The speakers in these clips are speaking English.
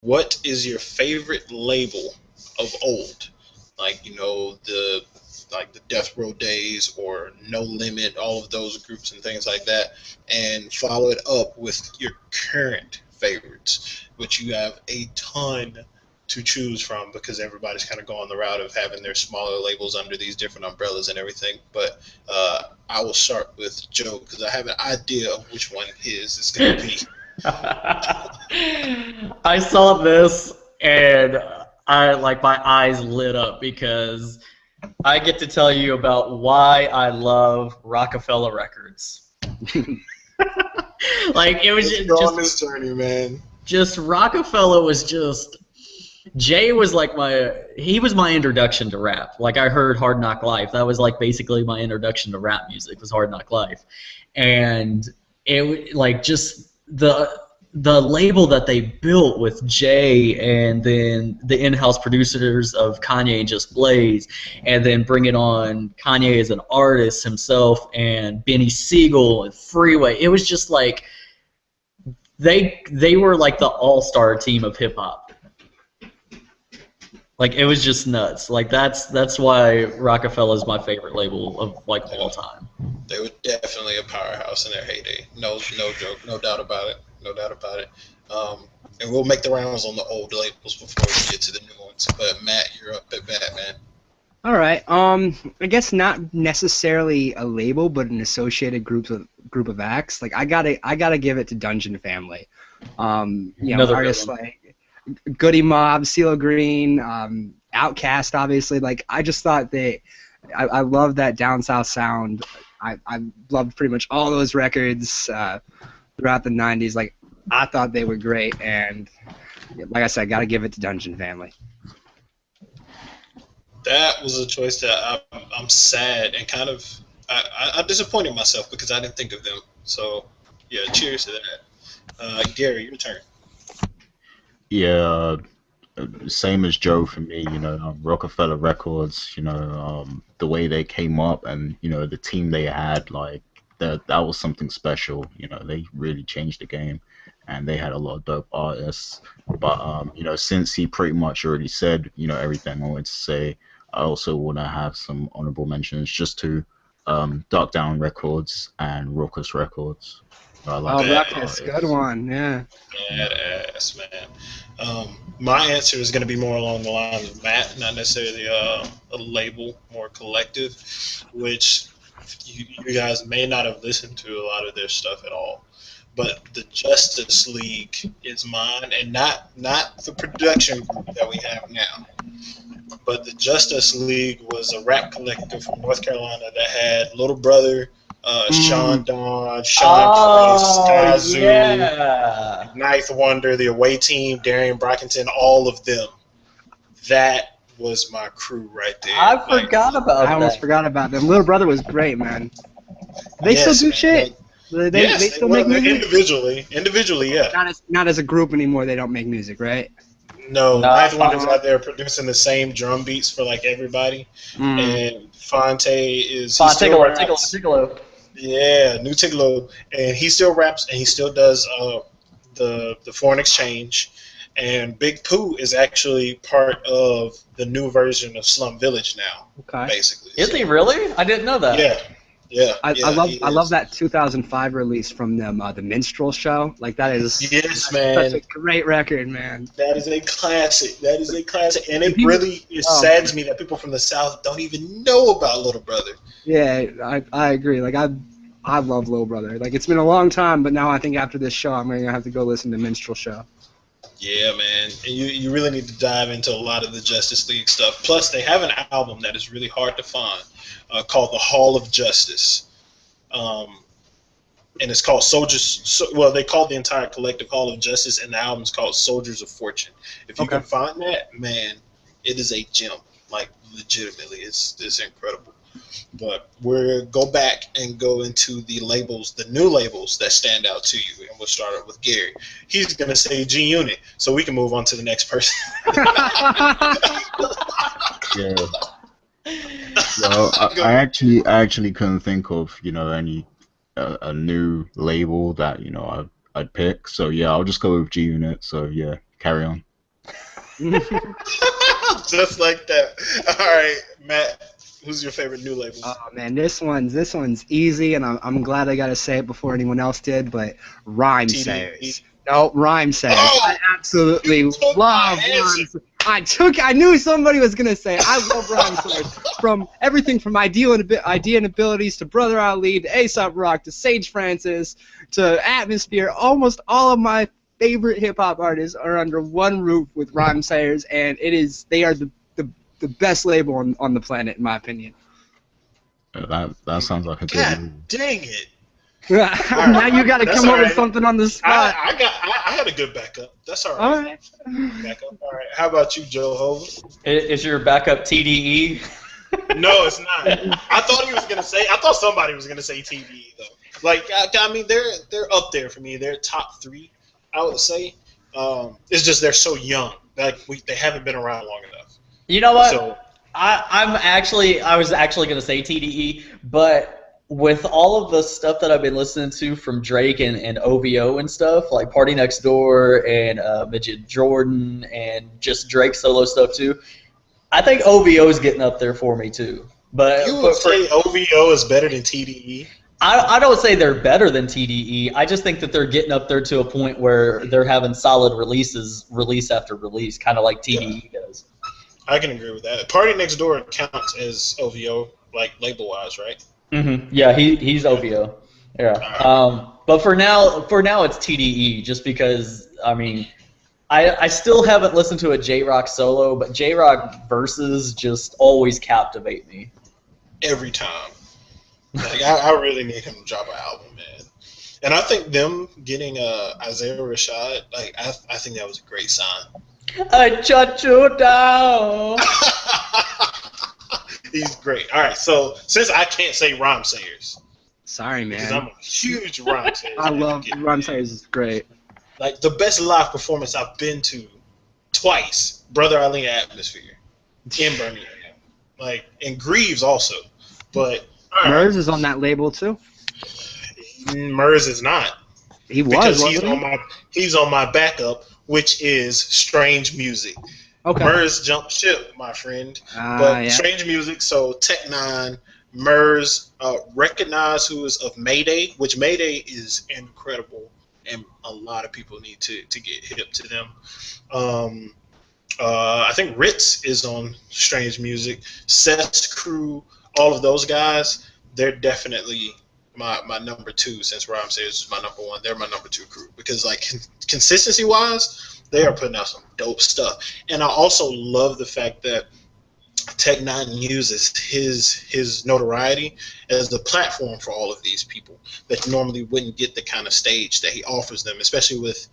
what is your favorite label of old? Like, the Death Row Days or No Limit, all of those groups and things like that, and follow it up with your current favorites, which you have a ton to choose from because everybody's kind of going the route of having their smaller labels under these different umbrellas and everything. But I will start with Joe because I have an idea of which one his is going to be. I saw this and my eyes lit up because I get to tell you about why I love Roc-A-Fella Records. Like it was Let's go on this journey, man. Just Roc-A-Fella was just Jay was like he was my introduction to rap. Like I heard Hard Knock Life. That was like basically my introduction to rap music was Hard Knock Life. And it like just the label that they built with Jay and then the in-house producers of Kanye and Just Blaze, and then bringing on Kanye as an artist himself and Benny Siegel and Freeway. It was just like they were like the all-star team of hip-hop. Like it was just nuts. Like that's why Roc-A-Fella is my favorite label of like all time. They were definitely a powerhouse in their heyday. No joke, no doubt about it. No doubt about it. And we'll make the rounds on the old labels before we get to the new ones. But Matt, you're up at bat, man. All right. I guess not necessarily a label, but an associated group of acts. Like I gotta give it to Dungeon Family. Artists like Goody Mob, CeeLo Green, Outkast, obviously. Like I just thought I love that down south sound. I loved pretty much all those records throughout the '90s. Like I thought they were great, and like I said, I got to give it to Dungeon Family. That was a choice that I'm sad and kind of I disappointed myself because I didn't think of them. So yeah, cheers to that. Gary, your turn. Yeah, same as Joe for me. Roc-A-Fella Records. The way they came up and the team they had, like that was something special. They really changed the game, and they had a lot of dope artists. But since he pretty much already said everything I wanted to say, I also want to have some honorable mentions just to Dark Down Records and Raucous Records. I like Raucous, good one, yeah. Badass, man. My answer is going to be more along the lines of Matt, not necessarily a label, more collective, which you guys may not have listened to a lot of their stuff at all. But the Justice League is mine, and not the production group that we have now. But the Justice League was a rap collective from North Carolina that had Little Brother, Sean Don, Sean Price, Skyzoo, yeah. Ninth Wonder, the Away Team, Darian Brockington, all of them. That was my crew right there. I forgot about that. I almost forgot about them. Little Brother was great, man. They still do shit. They still make music? Individually, yeah. Not as a group anymore, they don't make music, right? No, Ninth Wonder's out there producing the same drum beats for like everybody. And Fonte is Tigolo. Yeah, New Tigolo, and he still raps and he still does the foreign exchange. And Big Pooh is actually part of the new version of Slum Village now. Okay. Basically. Is he really? I didn't know that. Yeah. Yeah, I love that 2005 release from them, the Minstrel Show. Like that is man. Such a great record, man. That is a classic. And it really saddens me that people from the South don't even know about Little Brother. Yeah, I agree. Like I love Little Brother. Like it's been a long time, but now I think after this show, I'm gonna have to go listen to Minstrel Show. Yeah, man. And you really need to dive into a lot of the Justice League stuff. Plus, they have an album that is really hard to find called The Hall of Justice. And it's called Soldiers. Well, they called the entire collective Hall of Justice, and the album's called Soldiers of Fortune. If you can find that, man, it is a gem. Like, legitimately, it's incredible. But we'll go back and go into the labels, the new labels that stand out to you. And we'll start out with Gary. He's going to say G-Unit, so we can move on to the next person. Yeah. Well, I actually couldn't think of, any a new label that, I'd pick. So, yeah, I'll just go with G-Unit. So, yeah, carry on. Just like that. All right, Matt. Who's your favorite new label? Oh man, this one's easy, and I'm glad I got to say it before anyone else did. But Rhyme Sayers. No, Rhyme Sayers. Oh, I absolutely took love my Rhyme. answer. I knew somebody was gonna say it. I love Rhyme Sayers. From everything from idea and abilities to Brother Ali to Aesop Rock to Sage Francis to Atmosphere. Almost all of my favorite hip hop artists are under one roof with Rhyme Sayers, and they are the best label on the planet, in my opinion. That sounds like a good God move. dang it. Now you got to That's come up all with right. something on the spot. I had a good backup. That's all right. All right. Backup. All right. How about you, Joe Hova? Is your backup TDE? No, it's not. I thought somebody was gonna say TDE though. Like, I mean, they're up there for me. They're top 3, I would say. It's just they're so young. Like they haven't been around long enough. You know what? So I was actually going to say TDE, but with all of the stuff that I've been listening to from Drake and OVO and stuff, like Party Next Door and Midget Jordan and just Drake solo stuff too, I think OVO is getting up there for me too. But you would say OVO is better than TDE? I don't say they're better than TDE. I just think that they're getting up there to a point where they're having solid releases, release after release, kind of like TDE does. I can agree with that. Party Next Door counts as OVO, like label-wise, right? Mm-hmm. Yeah, he's OVO. Yeah. But for now it's TDE, just because I mean, I still haven't listened to a J-Rock solo, but J-Rock verses just always captivate me. Every time. Like, I really need him to drop an album, man. And I think them getting Isaiah Rashad, like I think that was a great sign. I shut you down. He's great. All right, so since I can't say Rhyme Sayers, Sorry, because I'm man. a huge Rhyme Sayers. I love Rhyme Sayers. Is great. Like the best live performance I've been to twice, Brother Ali Atmosphere in Birmingham, like and Greaves also, but Murs is on that label too. Murs is not. He was. Because Wasn't he's on my backup, which is Strange Music. Okay. Murs jumped ship, my friend. But Yeah. Strange Music, so Tech Nine, Murs, Recognize, who is of Mayday, which Mayday is incredible, and a lot of people need to get hip to them. I think Ritz is on Strange Music. Seth's crew, all of those guys, they're definitely my number 2, since Rhyme Sayers is my number 1. They're my number 2 crew because, like, consistency wise, they are putting out some dope stuff. And I also love the fact that Tech Nine uses his notoriety as the platform for all of these people that normally wouldn't get the kind of stage that he offers them, especially with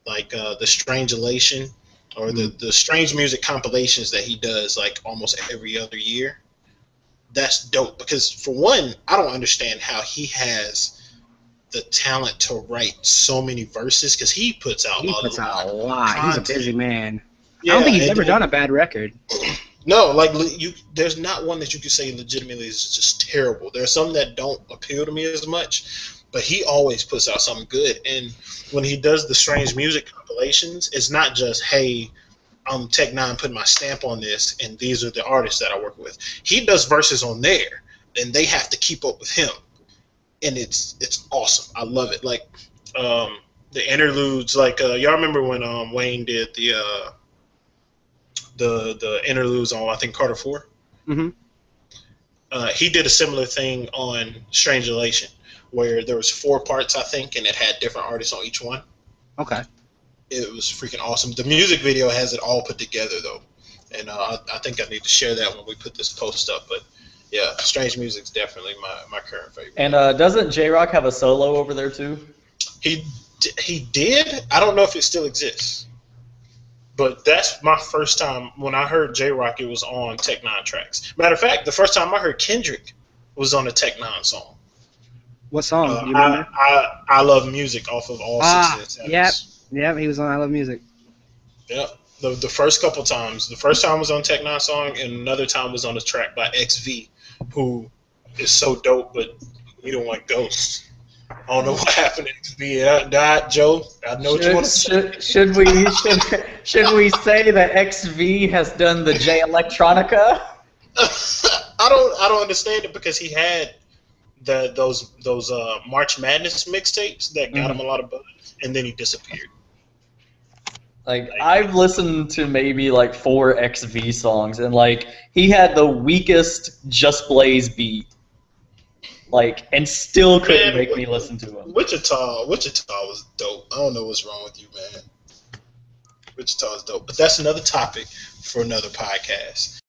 like the Strange Elation or the Strange Music compilations that he does like almost every other year. That's dope because, for one, I don't understand how he has the talent to write so many verses because he puts out a lot. He's a busy man. Yeah, I don't think he's ever done a bad record. No, like there's not one that you could say legitimately is just terrible. There are some that don't appeal to me as much, but he always puts out something good. And when he does the Strange Music compilations, it's not just, hey, I'm Tech Nine putting my stamp on this, and these are the artists that I work with. He does verses on there, and they have to keep up with him, and it's awesome. I love it. Like the interludes, like y'all remember when Wayne did the interludes on, I think, Carter 4? Mm-hmm. He did a similar thing on Strange Elation, where there was 4 parts, I think, and it had different artists on each one. Okay. It was freaking awesome. The music video has it all put together, though, and I think I need to share that when we put this post up. But yeah, Strange Music's definitely my current favorite. And doesn't J-Rock have a solo over there too? He did. I don't know if it still exists, but that's my first time when I heard J-Rock. It was on Tech Nine tracks. Matter of fact, the first time I heard Kendrick was on a Tech Nine song. What song? You remember? I Love Music off of All 6 Yep, he was on I Love Music. Yep. The first couple times. The first time was on Tech Nine song, and another time was on a track by XV, who is so dope, but he don't like ghosts. I don't know what happened to XV. Joe, I know what you want to say. Should we say that XV has done the J Electronica? I don't understand it because he had those March Madness mixtapes that got him a lot of buzz, and then he disappeared. Like I've listened to maybe like 4 XV songs, and like he had the weakest Just Blaze beat, like, and still couldn't make me listen to him. Wichita was dope. I don't know what's wrong with you, man. Wichita is dope, but that's another topic for another podcast.